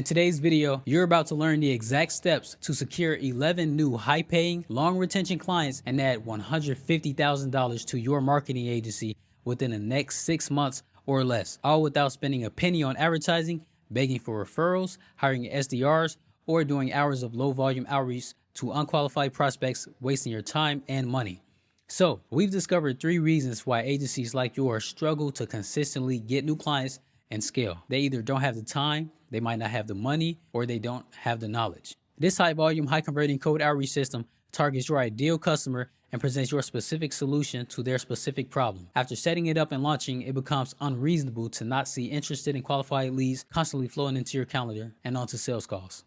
today's video, you're about to learn the exact steps to secure 11 new high-paying, long-retention clients and add $150,000 to your marketing agency within the next 6 months or less, all without spending a penny on advertising, begging for referrals, hiring SDRs, or doing hours of low-volume outreach to unqualified prospects, wasting your time and money. So, we've discovered 3 reasons why agencies like yours struggle to consistently get new clients and scale. They either don't have the time, they might not have the money, or they don't have the knowledge. This high volume, high converting cold outreach system targets your ideal customer and presents your specific solution to their specific problem. After setting it up and launching, it becomes unreasonable to not see interested and qualified leads constantly flowing into your calendar and onto sales calls.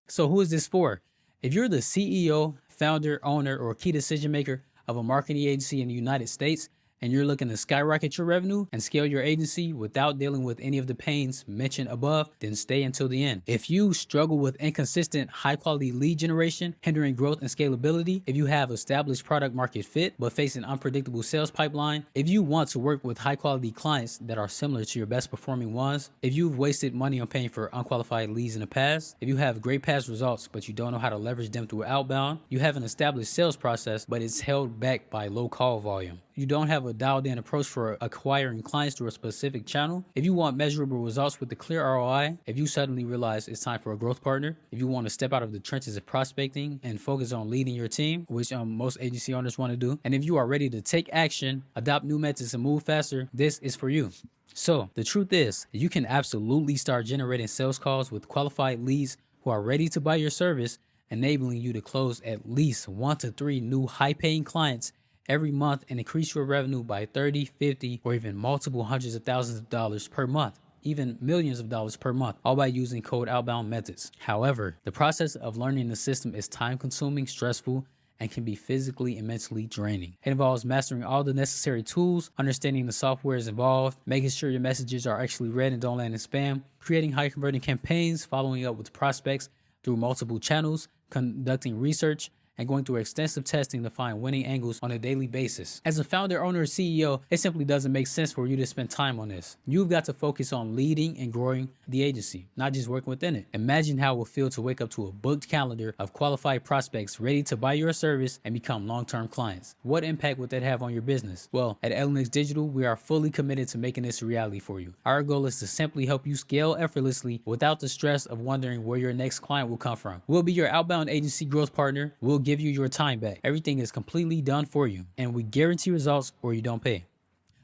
So who is this for? If you're the CEO, founder, owner, or key decision maker of a marketing agency in the United States, and you're looking to skyrocket your revenue and scale your agency without dealing with any of the pains mentioned above, then stay until the end. If you struggle with inconsistent, high-quality lead generation, hindering growth and scalability, if you have established product market fit but face an unpredictable sales pipeline, if you want to work with high-quality clients that are similar to your best performing ones, if you've wasted money on paying for unqualified leads in the past, if you have great past results but you don't know how to leverage them through outbound, you have an established sales process but it's held back by low call volume, you don't have a dialed-in approach for acquiring clients through a specific channel, if you want measurable results with a clear ROI, if you suddenly realize it's time for a growth partner, if you want to step out of the trenches of prospecting and focus on leading your team, which most agency owners want to do, and if you are ready to take action, adopt new methods, and move faster, this is for you. So the truth is, you can absolutely start generating sales calls with qualified leads who are ready to buy your service, enabling you to close at least 1 to 3 new high-paying clients every month and increase your revenue by 30, 50, or even multiple hundreds of thousands of dollars per month, even millions of dollars per month, all by using cold outbound methods. However, the process of learning the system is time-consuming, stressful, and can be physically and mentally draining. It involves mastering all the necessary tools, understanding the software is involved, making sure your messages are actually read and don't land in spam, creating high-converting campaigns, following up with prospects through multiple channels, conducting research, and going through extensive testing to find winning angles on a daily basis. As a founder, owner, or CEO, it simply doesn't make sense for you to spend time on this. You've got to focus on leading and growing the agency, not just working within it. Imagine how it will feel to wake up to a booked calendar of qualified prospects ready to buy your service and become long-term clients. What impact would that have on your business? Well, at Elenix Digital, we are fully committed to making this a reality for you. Our goal is to simply help you scale effortlessly without the stress of wondering where your next client will come from. We'll be your outbound agency growth partner. We'll give you your time back. Everything is completely done for you, and we guarantee results or you don't pay.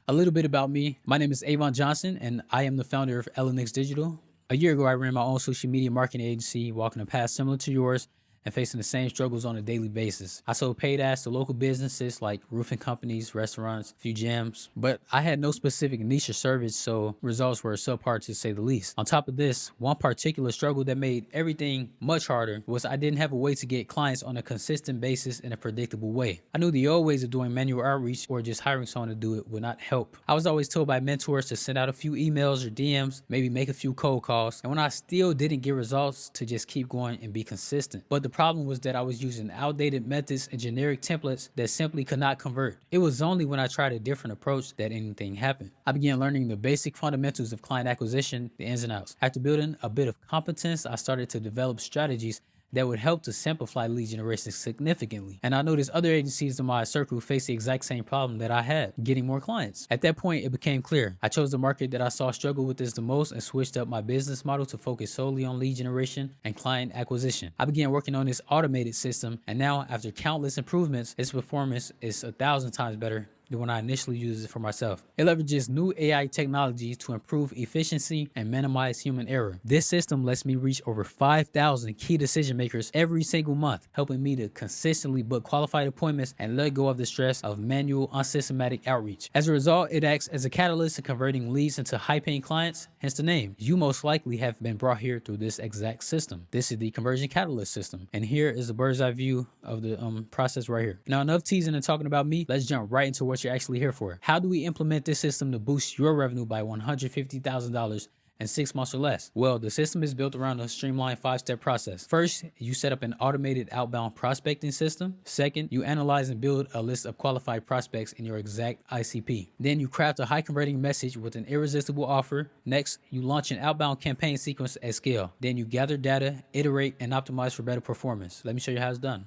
A little bit about me. My name is Avon Johnson, and I am the founder of Elenix Digital. A year ago, I ran my own social media marketing agency, walking a path similar to yours and facing the same struggles on a daily basis. I sold paid ads to local businesses like roofing companies, restaurants, a few gyms, but I had no specific niche or service, so results were subpar to say the least. On top of this, one particular struggle that made everything much harder was I didn't have a way to get clients on a consistent basis in a predictable way. I knew the old ways of doing manual outreach or just hiring someone to do it would not help. I was always told by mentors to send out a few emails or DMs, maybe make a few cold calls, and when I still didn't get results, to just keep going and be consistent. But the problem was that I was using outdated methods and generic templates that simply could not convert. It was only when I tried a different approach that anything happened. I began learning the basic fundamentals of client acquisition, the ins and outs. After building a bit of competence, I started to develop strategies that would help to simplify lead generation significantly. And I noticed other agencies in my circle face the exact same problem that I had, getting more clients. At that point, it became clear. I chose the market that I saw struggle with this the most and switched up my business model to focus solely on lead generation and client acquisition. I began working on this automated system, and now after countless improvements, its performance is 1,000 times better than when I initially used it for myself. It leverages new AI technology to improve efficiency and minimize human error. This system lets me reach over 5,000 key decision makers every single month, helping me to consistently book qualified appointments and let go of the stress of manual, unsystematic outreach. As a result, it acts as a catalyst in converting leads into high-paying clients, hence the name. You most likely have been brought here through this exact system. This is the conversion catalyst system. And here is a bird's eye view of the process right here. Now, enough teasing and talking about me. Let's jump right into what you're actually here for. How do we implement this system to boost your revenue by $150,000 in 6 months or less? Well, the system is built around a streamlined 5-step process. First, you set up an automated outbound prospecting system. Second, you analyze and build a list of qualified prospects in your exact ICP. Then you craft a high converting message with an irresistible offer. Next, you launch an outbound campaign sequence at scale. Then you gather data, iterate, and optimize for better performance. Let me show you how it's done.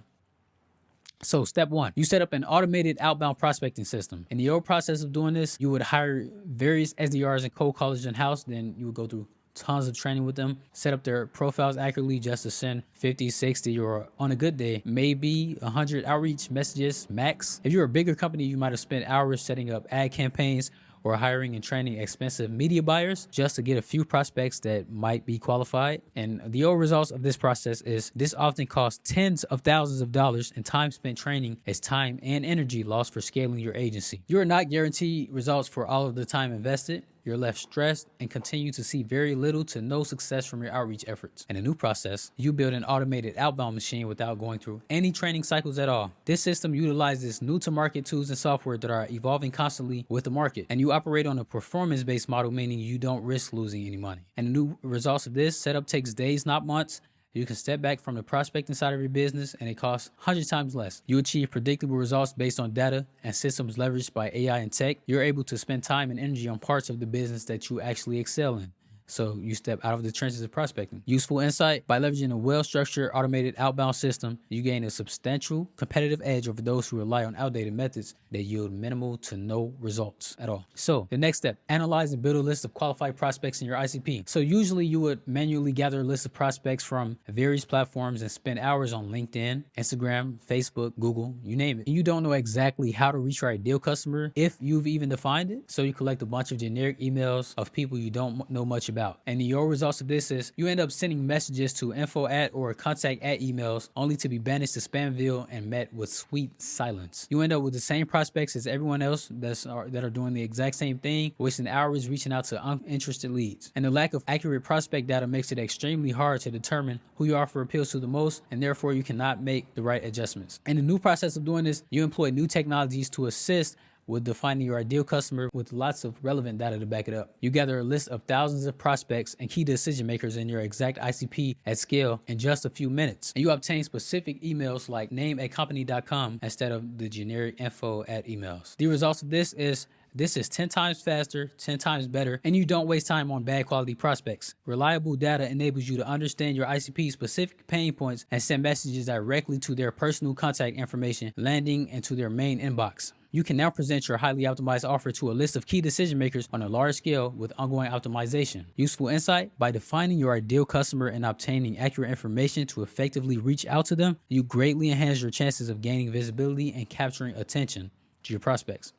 So step 1, you set up an automated outbound prospecting system. In the old process of doing this, you would hire various SDRs and cold callers in-house. Then you would go through tons of training with them, set up their profiles accurately just to send 50, 60, or on a good day, maybe 100 outreach messages max. If you're a bigger company, you might have spent hours setting up ad campaigns or hiring and training expensive media buyers just to get a few prospects that might be qualified. And the old results of this process is this often costs tens of thousands of dollars, and time spent training is time and energy lost for scaling your agency. You are not guaranteed results for all of the time invested. You're left stressed and continue to see very little to no success from your outreach efforts. In a new process, you build an automated outbound machine without going through any training cycles at all. This system utilizes new to market tools and software that are evolving constantly with the market, and you operate on a performance-based model, meaning you don't risk losing any money. And the new results of this setup takes days, not months. You can step back from the prospecting side of your business and it costs 100 times less. You achieve predictable results based on data and systems leveraged by AI and tech. You're able to spend time and energy on parts of the business that you actually excel in. So you step out of the trenches of prospecting. Useful insight: by leveraging a well-structured automated outbound system, you gain a substantial competitive edge over those who rely on outdated methods that yield minimal to no results at all. So the next step: analyze and build a list of qualified prospects in your ICP. So usually you would manually gather a list of prospects from various platforms and spend hours on LinkedIn, Instagram, Facebook, Google, you name it. And you don't know exactly how to reach your ideal customer if you've even defined it. So you collect a bunch of generic emails of people you don't know much about. And the results of this is you end up sending messages to info@ or contact@ emails only to be banished to Spamville and met with sweet silence. You end up with the same prospects as everyone else that are doing the exact same thing, wasting hours reaching out to uninterested leads. And the lack of accurate prospect data makes it extremely hard to determine who your offer appeals to the most, and therefore you cannot make the right adjustments. In the new process of doing this, you employ new technologies to assist with defining your ideal customer with lots of relevant data to back it up. You gather a list of thousands of prospects and key decision makers in your exact ICP at scale in just a few minutes. And you obtain specific emails like name@company.com instead of the generic info@ emails. The results of this is 10 times faster, 10 times better, and you don't waste time on bad quality prospects. Reliable data enables you to understand your ICP's specific pain points and send messages directly to their personal contact information, landing into their main inbox. You can now present your highly optimized offer to a list of key decision makers on a large scale with ongoing optimization. Useful insight: by defining your ideal customer and obtaining accurate information to effectively reach out to them, you greatly enhance your chances of gaining visibility and capturing attention to your prospects.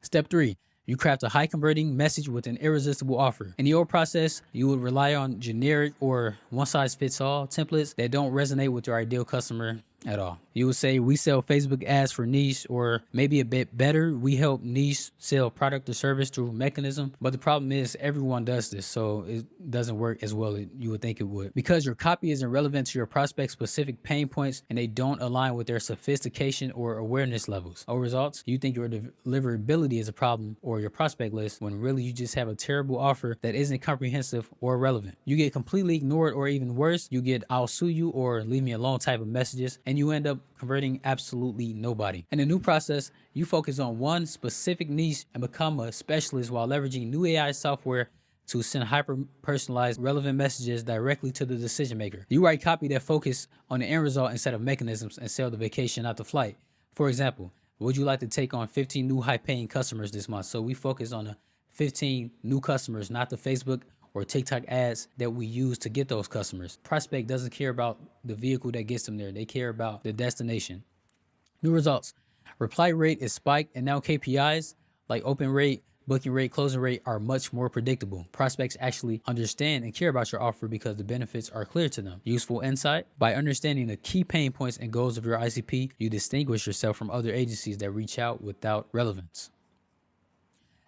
Step 3, you craft a high converting message with an irresistible offer. In the old process, you would rely on generic or one size fits all templates that don't resonate with your ideal customer at all. You would say, we sell Facebook ads for niche, or maybe a bit better, we help niche sell product or service through mechanism. But the problem is everyone does this, so it doesn't work as well as you would think it would, because your copy isn't relevant to your prospect's specific pain points and they don't align with their sophistication or awareness levels. Or results: you think your deliverability is a problem or your prospect list, when really you just have a terrible offer that isn't comprehensive or relevant. You get completely ignored, or even worse, you get "I'll sue you" or "leave me alone" type of messages, and you end up converting absolutely nobody. In the new process, you focus on one specific niche and become a specialist while leveraging new AI software to send hyper-personalized, relevant messages directly to the decision maker. You write copy that focus on the end result instead of mechanisms and sell the vacation, not the flight. For example, would you like to take on 15 new high-paying customers this month? So we focus on the 15 new customers, not the Facebook or TikTok ads that we use to get those customers. Prospect doesn't care about the vehicle that gets them there. They care about the destination. New results: reply rate is spiked, and now KPIs like open rate, booking rate, closing rate are much more predictable. Prospects actually understand and care about your offer because the benefits are clear to them. Useful insight: by understanding the key pain points and goals of your ICP, you distinguish yourself from other agencies that reach out without relevance.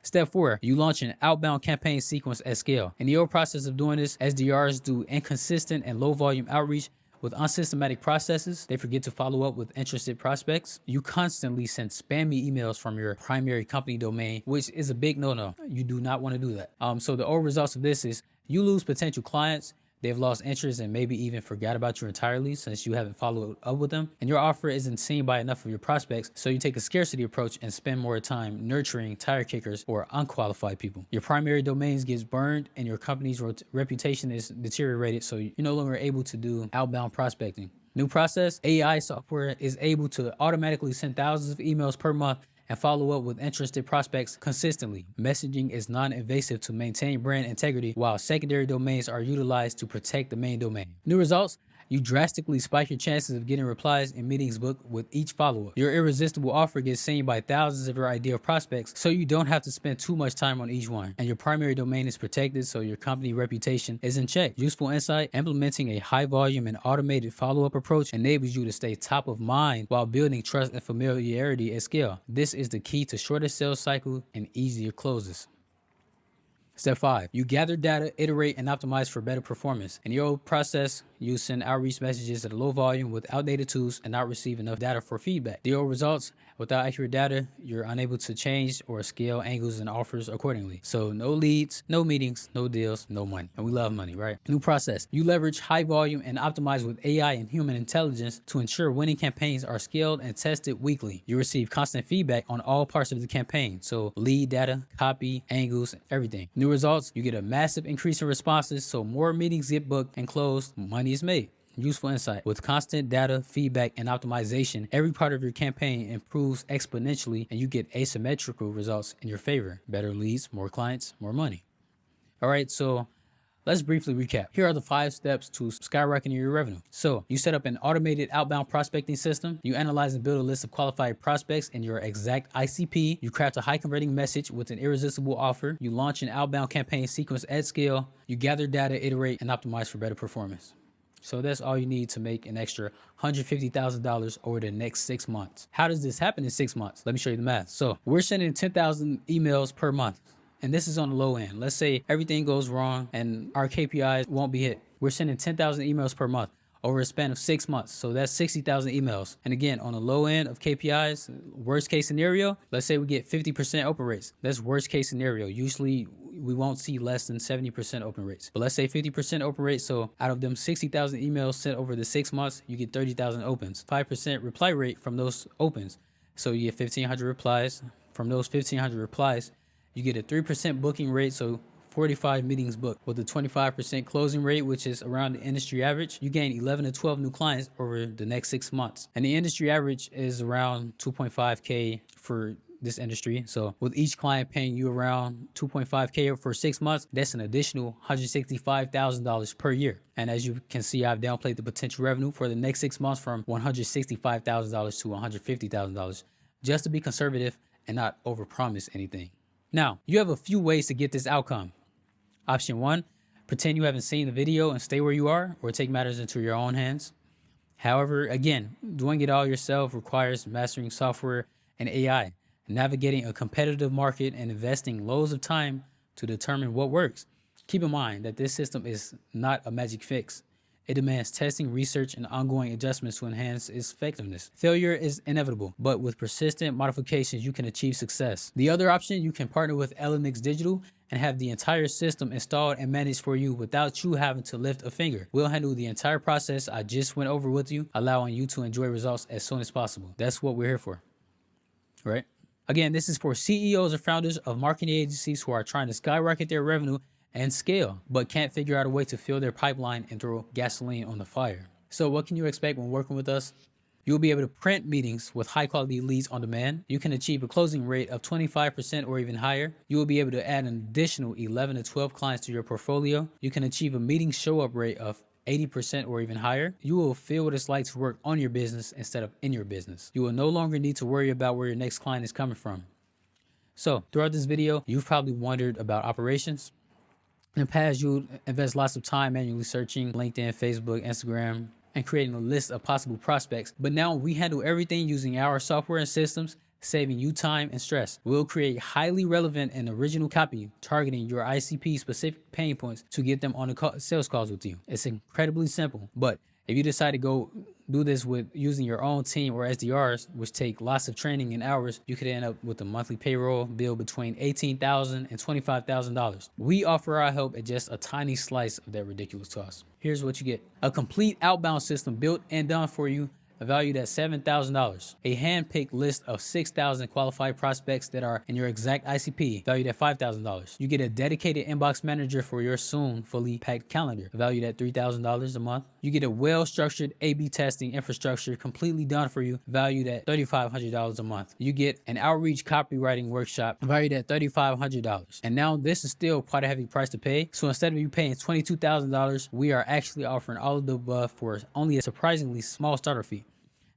Step 4, you launch an outbound campaign sequence at scale. In the old process of doing this, SDRs do inconsistent and low volume outreach with unsystematic processes. They forget to follow up with interested prospects. You constantly send spammy emails from your primary company domain, which is a big no-no. You do not want to do that. So the old results of this is You lose potential clients. They've lost interest and maybe even forgot about you entirely since you haven't followed up with them. And your offer isn't seen by enough of your prospects, so you take a scarcity approach and spend more time nurturing tire kickers or unqualified people. Your primary domains gets burned and your company's reputation is deteriorated, so you're no longer able to do outbound prospecting. New process: AI software is able to automatically send thousands of emails per month and follow up with interested prospects consistently. Messaging is non-invasive to maintain brand integrity, while secondary domains are utilized to protect the main domain. New results: you drastically spike your chances of getting replies and meetings booked with each follow-up. Your irresistible offer gets seen by thousands of your ideal prospects, so you don't have to spend too much time on each one. And your primary domain is protected, so your company reputation is in check. Useful insight: implementing a high volume and automated follow-up approach enables you to stay top of mind while building trust and familiarity at scale. This is the key to shorter sales cycle and easier closes. Step 5, you gather data, iterate, and optimize for better performance. In your old process, you send outreach messages at a low volume with outdated tools and not receive enough data for feedback. The old results: without accurate data, you're unable to change or scale angles and offers accordingly. So no leads, no meetings, no deals, no money. And we love money, right? New process: you leverage high volume and optimize with AI and human intelligence to ensure winning campaigns are scaled and tested weekly. You receive constant feedback on all parts of the campaign, so lead data, copy, angles, everything. New results: you get a massive increase in responses, so more meetings get booked and closed, money is made. Useful insight: with constant data, feedback, and optimization, every part of your campaign improves exponentially and you get asymmetrical results in your favor. Better leads, more clients, more money. All right, so let's briefly recap. Here are the 5 steps to skyrocketing your revenue. So you set up an automated outbound prospecting system. You analyze and build a list of qualified prospects in your exact ICP. You craft a high converting message with an irresistible offer. You launch an outbound campaign sequence at scale. You gather data, iterate, and optimize for better performance. So that's all you need to make an extra $150,000 over the next 6 months. How does this happen in 6 months? Let me show you the math. So we're sending 10,000 emails per month. And this is on the low end. Let's say everything goes wrong and our KPIs won't be hit. We're sending 10,000 emails per month over a span of 6 months. So that's 60,000 emails. And again, on the low end of KPIs, worst case scenario, let's say we get 50% open rates. That's worst case scenario. Usually we won't see less than 70% open rates. But let's say 50% open rate. So out of them 60,000 emails sent over the 6 months, you get 30,000 opens. 5% reply rate from those opens. So you get 1,500 replies. From those 1,500 replies, you get a 3% booking rate, so 45 meetings booked. With a 25% closing rate, which is around the industry average, you gain 11 to 12 new clients over the next 6 months. And the industry average is around 2.5K for this industry. So with each client paying you around 2.5K for 6 months, that's an additional $165,000 per year. And as you can see, I've downplayed the potential revenue for the next 6 months from $165,000 to $150,000, just to be conservative and not overpromise anything. Now, you have a few ways to get this outcome. Option 1, pretend you haven't seen the video and stay where you are, or take matters into your own hands. However, again, doing it all yourself requires mastering software and AI, navigating a competitive market, and investing loads of time to determine what works. Keep in mind that this system is not a magic fix. It demands testing, research, and ongoing adjustments to enhance its effectiveness. Failure is inevitable, but with persistent modifications, you can achieve success. The other option, you can partner with Elenix Digital and have the entire system installed and managed for you without you having to lift a finger. We'll handle the entire process I just went over with you, allowing you to enjoy results as soon as possible. That's what we're here for, right? Again, this is for CEOs or founders of marketing agencies who are trying to skyrocket their revenue and scale, but can't figure out a way to fill their pipeline and throw gasoline on the fire. So what can you expect when working with us? You'll be able to print meetings with high quality leads on demand. You can achieve a closing rate of 25% or even higher. You will be able to add an additional 11 to 12 clients to your portfolio. You can achieve a meeting show up rate of 80% or even higher. You will feel what it's like to work on your business instead of in your business. You will no longer need to worry about where your next client is coming from. So throughout this video, you've probably wondered about operations. In the past, you would invest lots of time manually searching LinkedIn, Facebook, Instagram, and creating a list of possible prospects. But now we handle everything using our software and systems, saving you time and stress. We'll create highly relevant and original copy targeting your ICP specific pain points to get them on the sales calls with you. It's incredibly simple, but if you decide to go do this with using your own team or SDRs, which take lots of training and hours, you could end up with a monthly payroll bill between $18,000 and $25,000. We offer our help at just a tiny slice of that ridiculous cost. Here's what you get: a complete outbound system built and done for you, valued at $7,000. A hand-picked list of 6,000 qualified prospects that are in your exact ICP, valued at $5,000. You get a dedicated inbox manager for your soon fully packed calendar, valued at $3,000 a month. You get a well-structured A/B testing infrastructure completely done for you, valued at $3,500 a month. You get an outreach copywriting workshop, valued at $3,500. And now this is still quite a heavy price to pay. So instead of you paying $22,000, we are actually offering all of the above for only a surprisingly small starter fee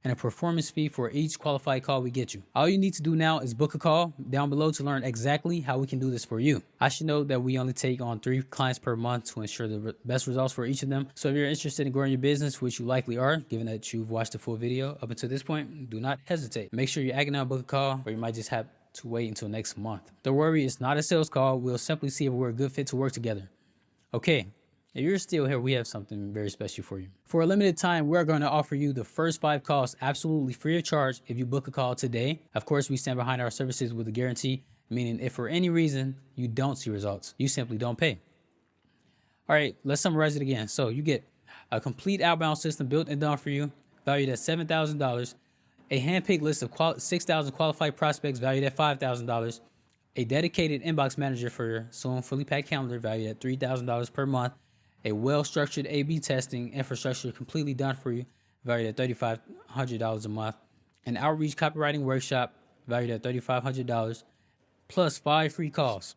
and a performance fee for each qualified call we get you. All you need to do now is book a call down below to learn exactly how we can do this for you. I should note that we only take on 3 clients per month to ensure the best results for each of them. So if you're interested in growing your business, which you likely are, given that you've watched the full video up until this point, do not hesitate. Make sure you're acting out, book a call, or you might just have to wait until next month. Don't worry, it's not a sales call. We'll simply see if we're a good fit to work together. Okay. If you're still here, we have something very special for you. For a limited time, we're going to offer you the first 5 calls absolutely free of charge if you book a call today. Of course, we stand behind our services with a guarantee, meaning if for any reason you don't see results, you simply don't pay. All right, let's summarize it again. So you get a complete outbound system built and done for you, valued at $7,000, a hand-picked list of 6,000 qualified prospects valued at $5,000, a dedicated inbox manager for your soon fully packed calendar valued at $3,000 per month, a well-structured A/B testing infrastructure completely done for you, valued at $3,500 a month, an outreach copywriting workshop valued at $3,500, plus 5 free calls.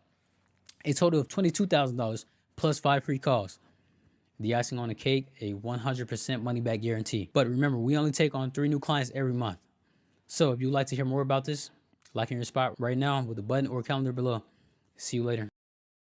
A total of $22,000 plus 5 free calls. The icing on the cake, a 100% money-back guarantee. But remember, we only take on 3 new clients every month. So if you'd like to hear more about this, like in your spot right now with a button or calendar below. See you later.